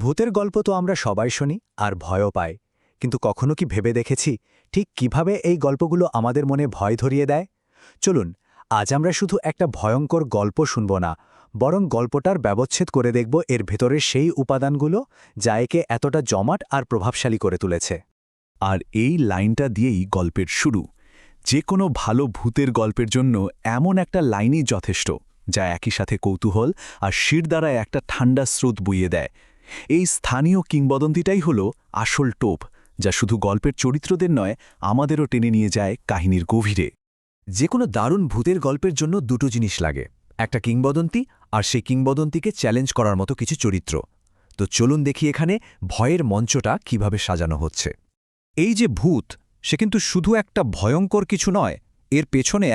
ভূতের গল্প তো আমরা সবাই শুনি আর ভয়ও পাই, কিন্তু কখনো কি ভেবে দেখেছি ঠিক কিভাবে এই গল্পগুলো আমাদের মনে ভয় ধরিয়ে দেয়? চলুন, আজ আমরা শুধু একটা ভয়ঙ্কর গল্প শুনব না, বরং গল্পটার ব্যবচ্ছেদ করে দেখব এর ভেতরের সেই উপাদানগুলো যা একে এতটা জমাট আর প্রভাবশালী করে তুলেছে। আর এই লাইনটা দিয়েই গল্পের শুরু। যে কোনো ভালো ভূতের গল্পের জন্য এমন একটা লাইনই যথেষ্ট, যা একই সাথে কৌতূহল আর শিরদাঁড়ায় একটা ঠান্ডা স্রোত বইয়ে দেয়। এই স্থানীয় কিংবদন্তিটাই হল আসল টোপ, যা শুধু গল্পের চরিত্রদের নয়, আমাদেরও টেনে নিয়ে যায় কাহিনীর গভীরে। যে কোনো দারুণ ভূতের গল্পের জন্য দুটো জিনিস লাগে, একটা কিংবদন্তি আর সেই কিংবদন্তিকে চ্যালেঞ্জ করার মতো কিছু চরিত্র। তো চলুন দেখি এখানে ভয়ের মঞ্চটা কিভাবে সাজানো হচ্ছে। এই যে ভূত, সে কিন্তু শুধু একটা ভয়ঙ্কর কিছু নয়, এর পেছনে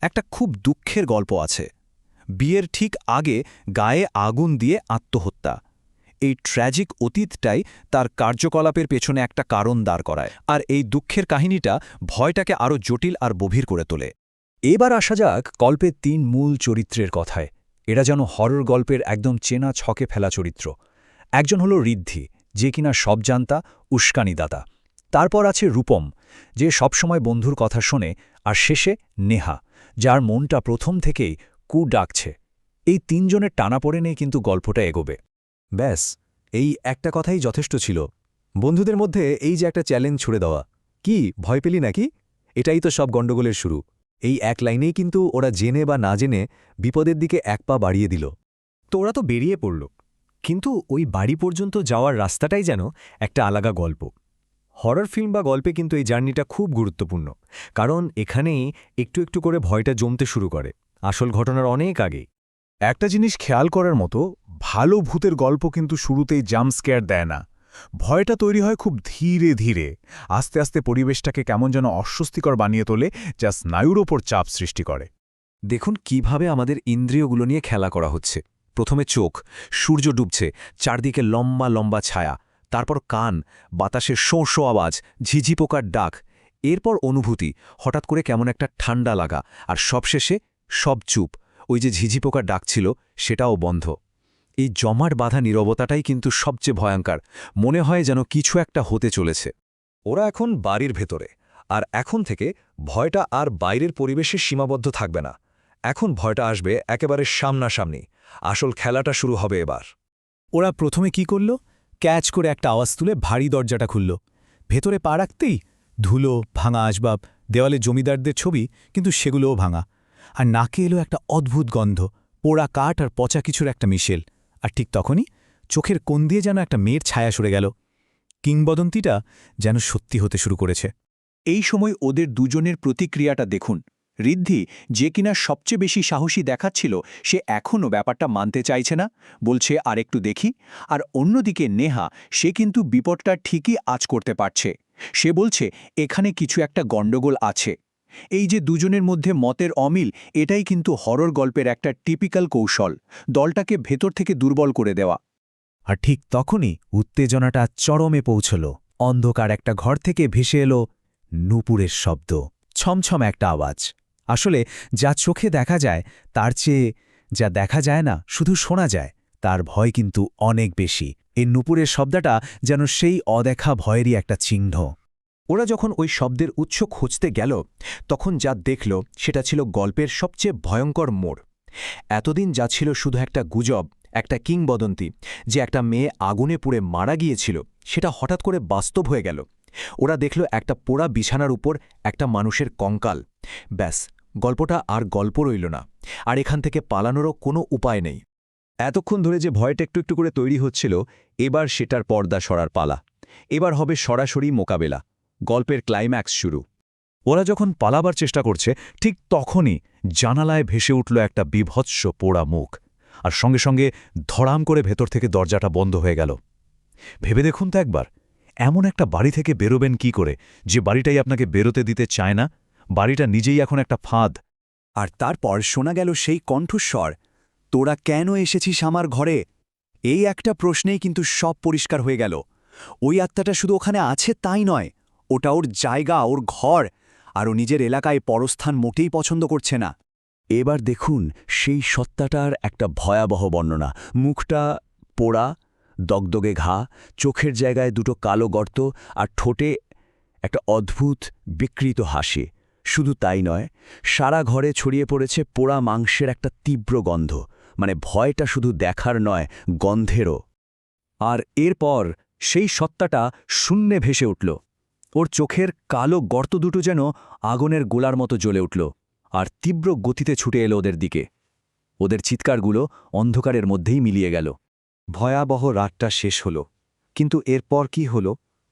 একটা খুব দুঃখের গল্প আছে। বিয়ের ঠিক আগে গায়ে আগুন দিয়ে আত্মহত্যা, এই ট্র্যাজিক অতীতটাই তার কার্যকলাপের পেছনে একটা কারণ দাঁড় করায়, আর এই দুঃখের কাহিনীটা ভয়টাকে আরও জটিল আর গভীর করে তোলে। এবার আসা যাক গল্পের তিন মূল চরিত্রের কথায়। এরা যেন হরর গল্পের একদম চেনা ছকে ফেলা চরিত্র। একজন হলো ঋদ্ধি, যে কিনা সব জানতা, উস্কানিদাতা। তারপর আছে রূপম, যে সবসময় বন্ধুর কথা শোনে, আর শেষে নেহা, যার মনটা প্রথম থেকেই ডাকছে। এই তিনজনের টানাপোড়েনেই কিন্তু গল্পটা এগোবে। ব্যাস, এই একটা কথাই যথেষ্ট ছিল। বন্ধুদের মধ্যে এই যে একটা চ্যালেঞ্জ ছুড়ে দেওয়া, কি ভয় পেলি নাকি? এটাই তো সব গণ্ডগোলের শুরু। এই এক লাইনেই কিন্তু ওরা জেনে বা না জেনে বিপদের দিকে এক পা বাড়িয়ে দিল। তো ওরা তো বেরিয়ে পড়ল, কিন্তু ওই বাড়ি পর্যন্ত যাওয়ার রাস্তাটাই যেন একটা আলাদা গল্প। হরর ফিল্ম বা গল্পে কিন্তু এই জার্নিটা খুব গুরুত্বপূর্ণ, কারণ এখানেই একটু একটু করে ভয়টা জমতে শুরু করে, আসল ঘটনার অনেক আগেই। একটা জিনিস খেয়াল করার মতো, ভালো ভূতের গল্প কিন্তু শুরুতেই জাম্প স্কেয়ার দেয় না। ভয়টা তৈরি হয় খুব ধীরে ধীরে, আস্তে আস্তে পরিবেশটাকে কেমন যেন অস্বস্তিকর বানিয়ে তোলে, যা স্নায়ুর ওপর চাপ সৃষ্টি করে। দেখুন কিভাবে আমাদের ইন্দ্রিয়গুলো নিয়ে খেলা করা হচ্ছে। প্রথমে চোখ, সূর্য ডুবছে, চারদিকে লম্বা লম্বা ছায়া, তারপর কান, বাতাসের শোঁ শোঁ আওয়াজ, ঝিঝি পোকার ডাক, এরপর অনুভূতি, হঠাৎ করে কেমন একটা ঠান্ডা লাগা, আর সবশেষে সব চুপ। ওই যে ঝিঝি পোকার ডাক ছিল, সেটাও বন্ধ। এই জমাট বাঁধা নীরবতাটাই কিন্তু সবচেয়ে ভয়ঙ্কর। মনে হয় যেন কিছু একটা হতে চলেছে। ওরা এখন বাড়ির ভেতরে, আর এখন থেকে ভয়টা আর বাইরের পরিবেশে সীমাবদ্ধ থাকবে না। এখন ভয়টা আসবে একেবারে সামনাসামনি। আসল খেলাটা শুরু হবে এবার। ওরা প্রথমে কি করল? ক্যাচ করে একটা আওয়াজ তুলে ভারী দরজাটা খুলল। ভেতরে পা রাখতেই ধুলো, ভাঙা আসবাব, দেওয়ালে জমিদারদের ছবি, কিন্তু সেগুলোও ভাঙা। আর নাকে এলো একটা অদ্ভুত গন্ধ, পোড়া কাঠ আর পচা কিছুর একটা মিশেল। আর ঠিক তখনই চোখের কোণ দিয়ে যেন একটা মেয়ের ছায়া সরে গেল। কিংবদন্তিটা যেন সত্যি হতে শুরু করেছে। এই সময় ওদের দুজনের প্রতিক্রিয়াটা দেখুন। ঋদ্ধি, যে কিনা সবচেয়ে বেশি সাহসী দেখাচ্ছিল, সে এখনও ব্যাপারটা মানতে চাইছে না, বলছে আর একটু দেখি। আর অন্যদিকে নেহা, সে কিন্তু বিপদটা ঠিকই আঁচ করতে পারছে। সে বলছে এখানে কিছু একটা গণ্ডগোল আছে। এই যে দুজনের মধ্যে মতের অমিল, এটাই কিন্তু হরর গল্পের একটা টিপিক্যাল কৌশল, দলটাকে ভেতর থেকে দুর্বল করে দেওয়া। আর ঠিক তখনই উত্তেজনাটা চরমে পৌঁছল। অন্ধকার একটা ঘর থেকে ভেসে এলো নূপুরের শব্দ, ছমছম একটা আওয়াজ। আসলে যা চোখে দেখা যায় তার চেয়ে যা দেখা যায় না, শুধু শোনা যায়, তার ভয় কিন্তু অনেক বেশি। এই নূপুরের শব্দটা যেন সেই অদেখা ভয়েরই একটা চিহ্ন। ওরা যখন ওই শব্দের উৎস খুঁজতে গেল, তখন যা দেখল সেটা ছিল গল্পের সবচেয়ে ভয়ঙ্কর মোড়। এতদিন যা ছিল শুধু একটা গুজব, একটা কিংবদন্তি, যে একটা মেয়ে আগুনে পুড়ে মারা গিয়েছিল, সেটা হঠাৎ করে বাস্তব হয়ে গেল। ওরা দেখল একটা পোড়া বিছানার উপর একটা মানুষের কঙ্কাল। ব্যাস, গল্পটা আর গল্প রইল না, আর এখান থেকে পালানোরও কোনো উপায় নেই। এতক্ষণ ধরে যে ভয়টা একটু একটু করে তৈরি হচ্ছিল, এবার সেটার পর্দা সরার পালা। এবার হবে সরাসরি মোকাবেলা, গল্পের ক্লাইম্যাক্স শুরু। ওরা যখন পালাবার চেষ্টা করছে, ঠিক তখনই জানালায় ভেসে উঠল একটা বিভৎস পোড়া মুখ, আর সঙ্গে সঙ্গে ধড়াম করে ভেতর থেকে দরজাটা বন্ধ হয়ে গেল। ভেবে দেখুন তো একবার, এমন একটা বাড়ি থেকে বেরোবেন কি করে, যে বাড়িটাই আপনাকে বেরোতে দিতে চায় না? বাড়িটা নিজেই এখন একটা ফাঁদ। আর তারপর শোনা গেল সেই কণ্ঠস্বর, তোরা কেন এসেছিস আমার ঘরে? এই একটা প্রশ্নেই কিন্তু সব পরিষ্কার হয়ে গেল। ওই আত্মাটা শুধু ওখানে আছে তাই নয়, ওটা ওর জায়গা, ওর ঘর, আর ও নিজের এলাকায় পরস্থান মোটেই পছন্দ করছে না। এবার দেখুন সেই সত্তাটার একটা ভয়াবহ বর্ণনা। মুখটা পোড়া, দগদগে ঘা, চোখের জায়গায় দুটো কালো গর্ত আর ঠোঁটে একটা অদ্ভুত বিকৃত হাসি। শুধু তাই নয়, সারা ঘরে ছড়িয়ে পড়েছে পোড়া মাংসের একটা তীব্র গন্ধ, মানে ভয়টা শুধু দেখার নয়, গন্ধেরও। আর এরপর সেই সত্তাটা শূন্যে ভেসে উঠল। ওর চোখের কালো গর্ত দুটো যেন আগুনের গোলার মতো জ্বলে উঠল, আর তীব্র গতিতে ছুটে এলো ওদের দিকে। ওদের চিৎকারগুলো অন্ধকারের মধ্যেই মিলিয়ে গেল। ভয়াবহ রাতটা শেষ হল, কিন্তু এরপর কি হল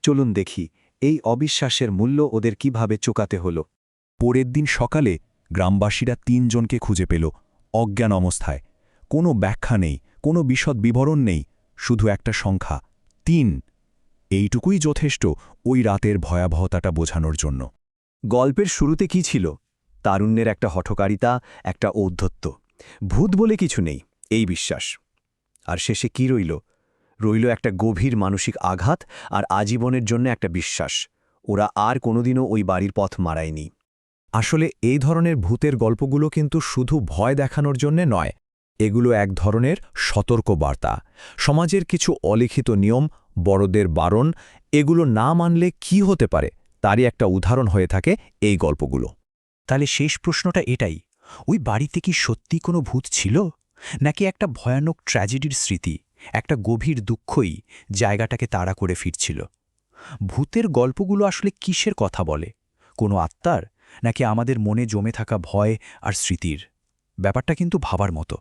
চলুন দেখি এই অবিশ্বাসের মূল্য ওদের কিভাবে চোকাতে হল। পরের দিন সকালে গ্রামবাসীরা ৩ জনকে খুঁজে পেল, অজ্ঞান অবস্থায়। কোনো ব্যাখ্যা নেই, কোনো বিশদ বিবরণ নেই, শুধু একটা সংখ্যা ৩। এইটুকুই যথেষ্ট ওই রাতের ভয়াবহতাটা বোঝানোর জন্য। গল্পের শুরুতে কি ছিল? তারুণ্যের একটা হঠকারিতা, একটা ঔদ্ধত্য। ভূত বলে কিছু নেই, এই বিশ্বাস। আর শেষে কি রইল? রইল একটা গভীর মানসিক আঘাত আর আজীবনের জন্য একটা বিশ্বাস। ওরা আর কোনোদিনও ওই বাড়ির পথ মারায়নি। আসলে এই ধরনের ভূতের গল্পগুলো কিন্তু শুধু ভয় দেখানোর জন্যে নয়, এগুলো এক ধরনের সতর্ক বার্তা। সমাজের কিছু অলিখিত নিয়ম, বড়দের বারণ, এগুলো না মানলে কি হতে পারে তারই একটা উদাহরণ হয়ে থাকে এই গল্পগুলো। তাহলে শেষ প্রশ্নটা এটাই, ওই বাড়িতে কি সত্যি কোনো ভূত ছিল, নাকি একটা ভয়ানক ট্র্যাজেডির স্মৃতি, একটা গভীর দুঃখই জায়গাটাকে তাড়া করে ফিরছিল? ভূতের গল্পগুলো আসলে কিসের কথা বলে? কোনো আত্মার, নাকি আমাদের মনে জমে থাকা ভয় আর স্মৃতির? ব্যাপারটা কিন্তু ভাবার মতো।